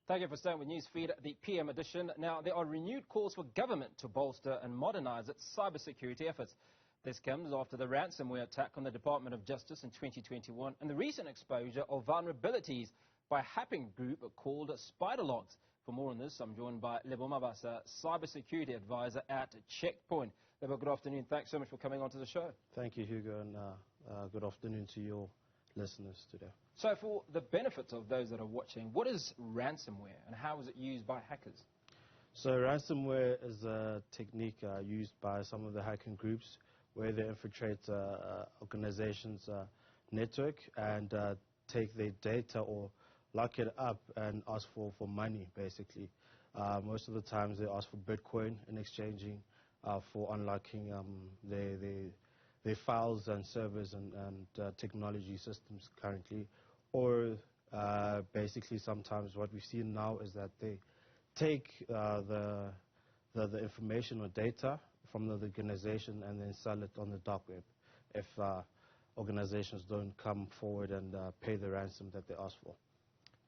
Thank you for staying with Newsfeed, the PM edition. Now, there are renewed calls for government to bolster and modernise its cybersecurity efforts. This comes after the ransomware attack on the Department of Justice in 2021 and the recent exposure of vulnerabilities by a hacking group called SpiderLogs. For more on this, I'm joined by Lebo Mabasa, cybersecurity advisor at Checkpoint. Lebo, good afternoon. Thanks so much for coming onto the show. Thank you, Hugo, and good afternoon to your listeners today. So for the benefit of those that are watching, what is ransomware and how is it used by hackers? So ransomware is a technique used by some of the hacking groups where they infiltrate organizations' network and take their data or lock it up and ask for money, basically. Most of the times they ask for Bitcoin in exchanging for unlocking their files and servers and technology systems currently. Or basically sometimes what we've seen now is that they take the information or data from the organization and then sell it on the dark web if organizations don't come forward and pay the ransom that they ask for.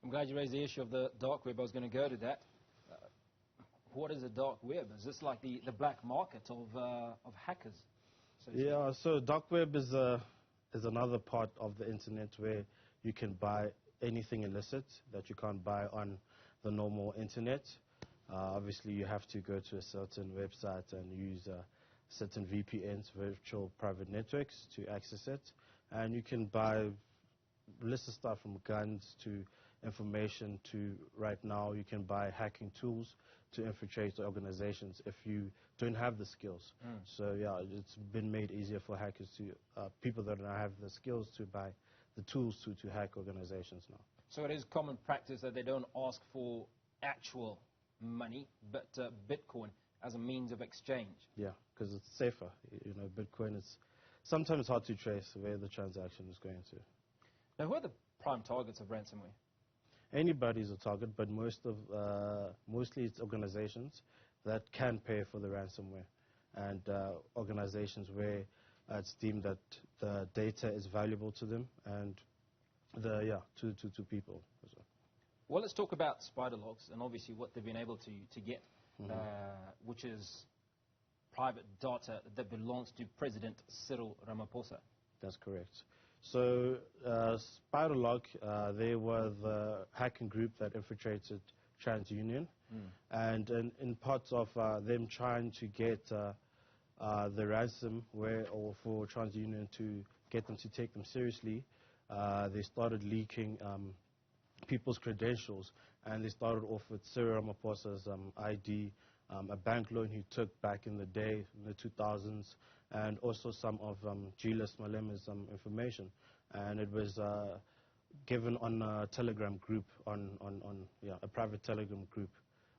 I'm glad you raised the issue of the dark web. I was going to go to that. What is a dark web? Is this like the black market of hackers? Yeah, so dark web is another part of the internet where you can buy anything illicit that you can't buy on the normal internet. Obviously, you have to go to a certain website and use certain VPNs, virtual private networks, to access it. And you can buy list of stuff from guns to information to right now you can buy hacking tools to infiltrate organizations if you don't have the skills. So yeah, it's been made easier for hackers to people that don't have the skills to buy the tools to hack organizations now. So it is common practice that they don't ask for actual money but Bitcoin as a means of exchange. Yeah, because it's safer. You know, Bitcoin is sometimes hard to trace where the transaction is going to. Now, who are the prime targets of ransomware? Anybody's a target, but mostly it's organizations that can pay for the ransomware, and organizations where it's deemed that the data is valuable to them and to people as well. Well, let's talk about SpiderLogs and obviously what they've been able to get, which is private data that belongs to President Cyril Ramaphosa. That's correct. So SpiderLog, they were the hacking group that infiltrated TransUnion, and in parts of them trying to get the ransomware or for TransUnion to get them to take them seriously, they started leaking people's credentials, and they started off with Cyril Ramaphosa's ID, a bank loan he took back in the day, in the 2000s, and also some of Julius Malema's information. And it was given on a Telegram group, a private Telegram group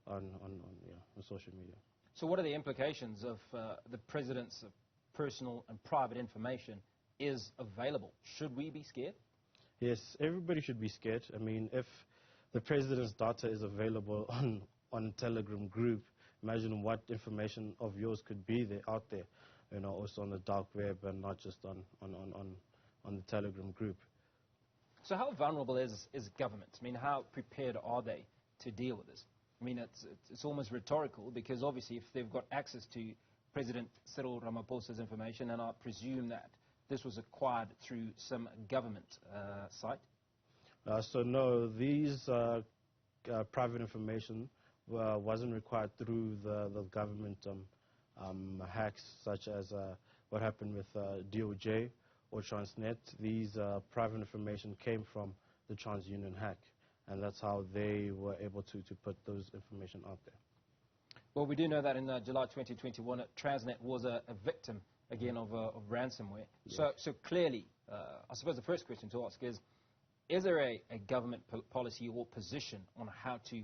on social media. So what are the implications of the president's personal and private information is available? Should we be scared? Yes, everybody should be scared. I mean, if the president's data is available on a Telegram group, imagine what information of yours could be there out there, you know, also on the dark web and not just on the Telegram group. So how vulnerable is government? I mean, how prepared are they to deal with this? I mean, it's almost rhetorical because obviously if they've got access to President Cyril Ramaphosa's information, and I presume that this was acquired through some government site. So no, these private information wasn't required through the government hacks, such as what happened with DOJ or Transnet. These private information came from the TransUnion hack, and that's how they were able to put those information out there. Well, we do know that in July 2021, Transnet was a victim, again, of ransomware. Yes. So clearly, I suppose the first question to ask is there a government policy or position on how to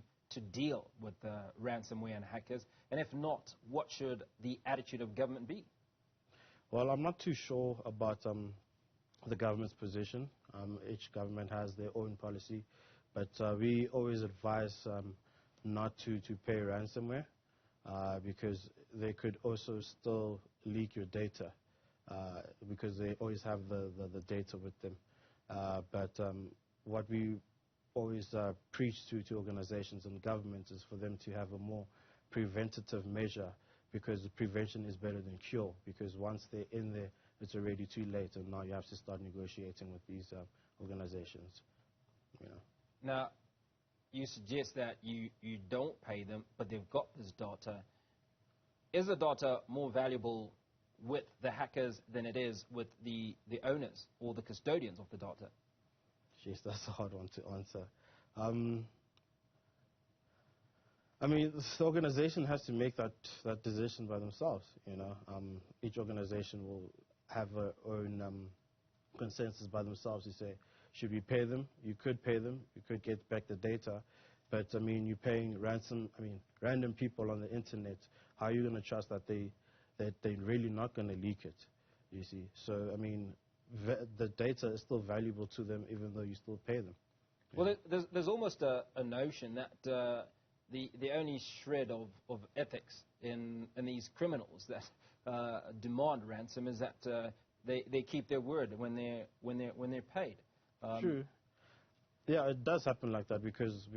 deal with ransomware and hackers? And if not, what should the attitude of government be? Well, I'm not too sure about the government's position. Each government has their own policy, but we always advise not to pay ransomware because they could also still leak your data because they always have the data with them. But what we always preach to organizations and governments is for them to have a more preventative measure, because prevention is better than cure, because once they're in there, it's already too late, and now you have to start negotiating with these organizations. You know. Now, you suggest that you don't pay them, but they've got this data. Is the data more valuable with the hackers than it is with the owners or the custodians of the data? Jeez, that's a hard one to answer. I mean, the organization has to make that decision by themselves, you know. Each organization will have their own consensus by themselves to say, should we pay them? You could pay them. You could get back the data. But, I mean, you're paying random people on the internet. How are you going to trust that they're really not going to leak it, you see? So, I mean, the data is still valuable to them even though you still pay them. Well, there's almost a notion that the only shred of ethics in these criminals that demand ransom is that they keep their word when they're paid. True. Yeah, it does happen like that because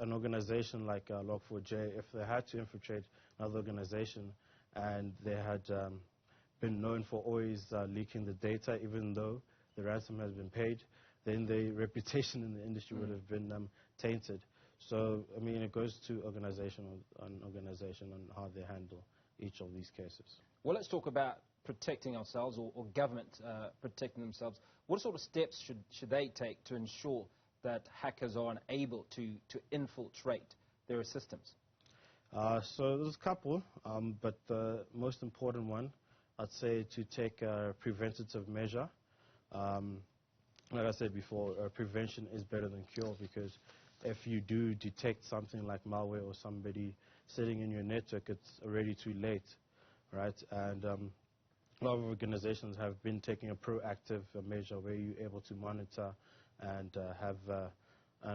an organization like Log4j, if they had to infiltrate another organization and they had been known for always leaking the data, even though the ransom has been paid, then their reputation in the industry would have been tainted. So, I mean, it goes to organization on how they handle each of these cases. Well, let's talk about protecting ourselves or government protecting themselves. What sort of steps should they take to ensure that hackers are unable to infiltrate their systems? So there's a couple, but the most important one, I'd say, to take a preventative measure. Like I said before, prevention is better than cure, because if you do detect something like malware or somebody sitting in your network, it's already too late, right? And a lot of organizations have been taking a proactive measure where you're able to monitor and have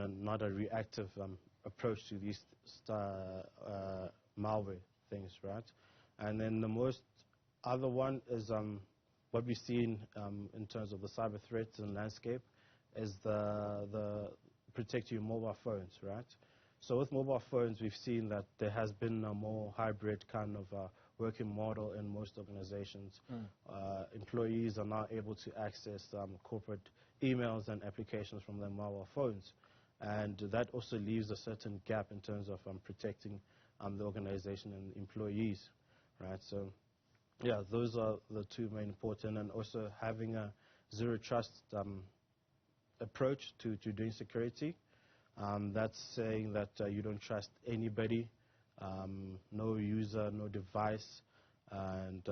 not a reactive approach to these malware things, right? And then the most other one is what we've seen in terms of the cyber threats and landscape is the protect your mobile phones, right? So with mobile phones, we've seen that there has been a more hybrid kind of working model in most organizations. Employees are now able to access corporate emails and applications from their mobile phones. And that also leaves a certain gap in terms of protecting the organization and employees, right? So, yeah, those are the two main important, and also having a zero trust approach to doing security. That's saying that you don't trust anybody, no user, no device, and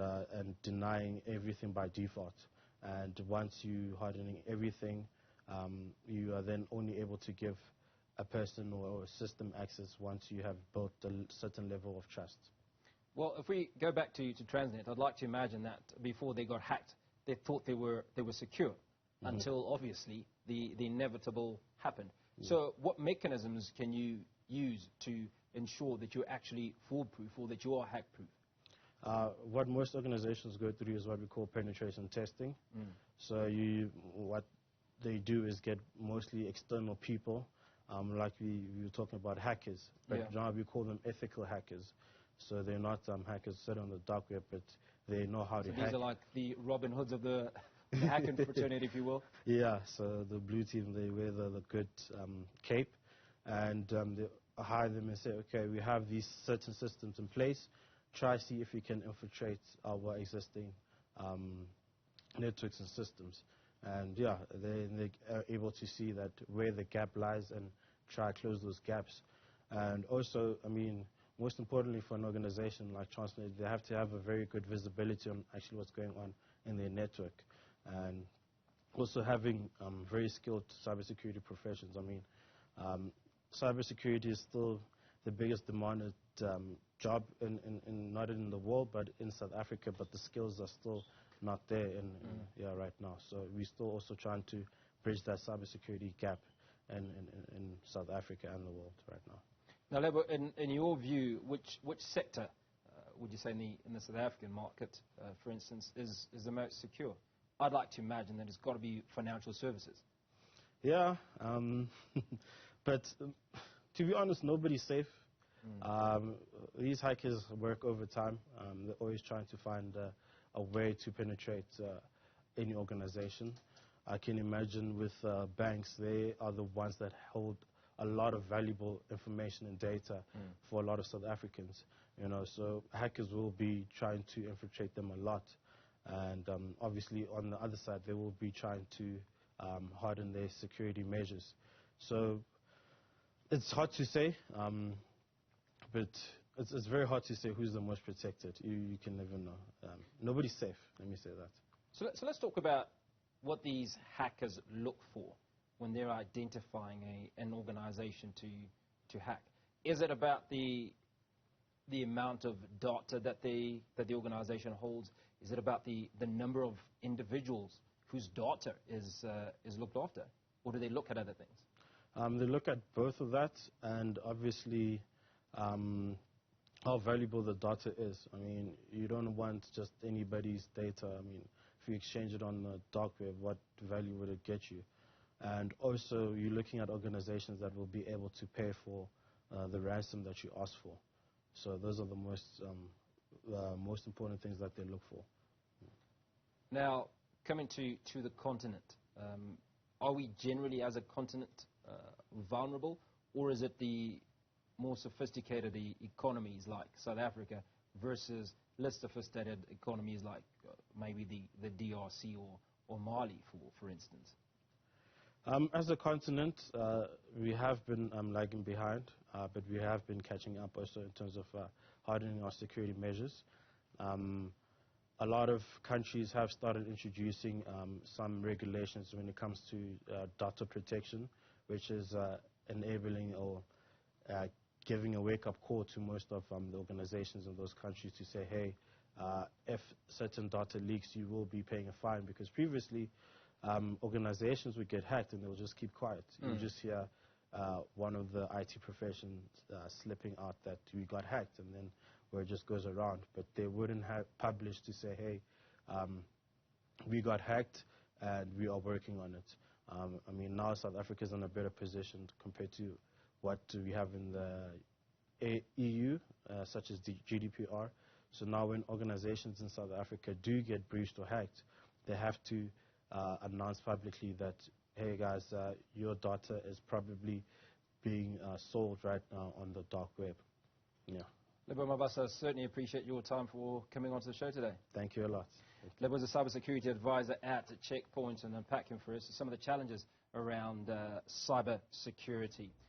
denying everything by default. And once you hardening everything, you are then only able to give a person or a system access once you have built a certain level of trust. Well, if we go back to Transnet, I'd like to imagine that before they got hacked, they thought they were secure, until obviously the inevitable happened. So what mechanisms can you use to ensure that you're actually foolproof or that you are hack-proof? What most organizations go through is what we call penetration testing. So what they do is get mostly external people, like we were talking about hackers, but now we call them ethical hackers. So they're not hackers set on the dark web, but they know how to hack. These are like the Robin Hoods of the hacking fraternity, if you will. Yeah, so the blue team, they wear the good cape, and they hire them and say, okay, we have these certain systems in place. Try see if you can infiltrate our existing networks and systems. And yeah, they are able to see that where the gap lies and try to close those gaps. And also, I mean, most importantly for an organization like Transnet, they have to have a very good visibility on actually what's going on in their network. And also having very skilled cybersecurity professions. I mean, cybersecurity is still the biggest demanded job not in the world, but in South Africa, but the skills are still not there right now. So we're still also trying to bridge that cybersecurity gap in South Africa and the world right now. Now, Lebo, in your view, which sector would you say in the South African market, for instance, is the most secure? I'd like to imagine that it's got to be financial services. Yeah, but to be honest, nobody's safe. These hackers work overtime. They're always trying to find a way to penetrate any organization. I can imagine with banks, they are the ones that hold a lot of valuable information and data for a lot of South Africans. So hackers will be trying to infiltrate them a lot. And obviously on the other side, they will be trying to harden their security measures. So it's hard to say, but it's very hard to say who's the most protected. You can never know. Nobody's safe, let me say that. So let's talk about what these hackers look for when they're identifying an organization to hack. Is it about the amount of data that the organization holds? Is it about the number of individuals whose data is looked after? Or do they look at other things? They look at both of that, and obviously how valuable the data is. I mean, you don't want just anybody's data. I mean, if you exchange it on the dark web, what value would it get you? And also, you're looking at organizations that will be able to pay for the ransom that you ask for. So those are the most important things that they look for. Now, coming to the continent, are we generally as a continent vulnerable, or is it the more sophisticated economies like South Africa versus less sophisticated economies like maybe the DRC or Mali, for instance? As a continent, we have been lagging behind, but we have been catching up also in terms of hardening our security measures. A lot of countries have started introducing some regulations when it comes to data protection, which is enabling or giving a wake-up call to most of the organizations in those countries to say, hey, if certain data leaks, you will be paying a fine. Because previously, organizations would get hacked and they'll just keep quiet. You just hear one of the IT professions slipping out that we got hacked, and then where it just goes around. But they wouldn't have published to say, hey, we got hacked and we are working on it. I mean, now South Africa is in a better position compared to what we have in the EU, such as the GDPR. So now when organizations in South Africa do get breached or hacked, they have to announce publicly that, hey guys, your data is probably being sold right now on the dark web. Yeah. Lebo Mabasa, certainly appreciate your time for coming onto the show today. Thank you a lot. Lebo is a cybersecurity advisor at Checkpoint and unpacking for us some of the challenges around cybersecurity.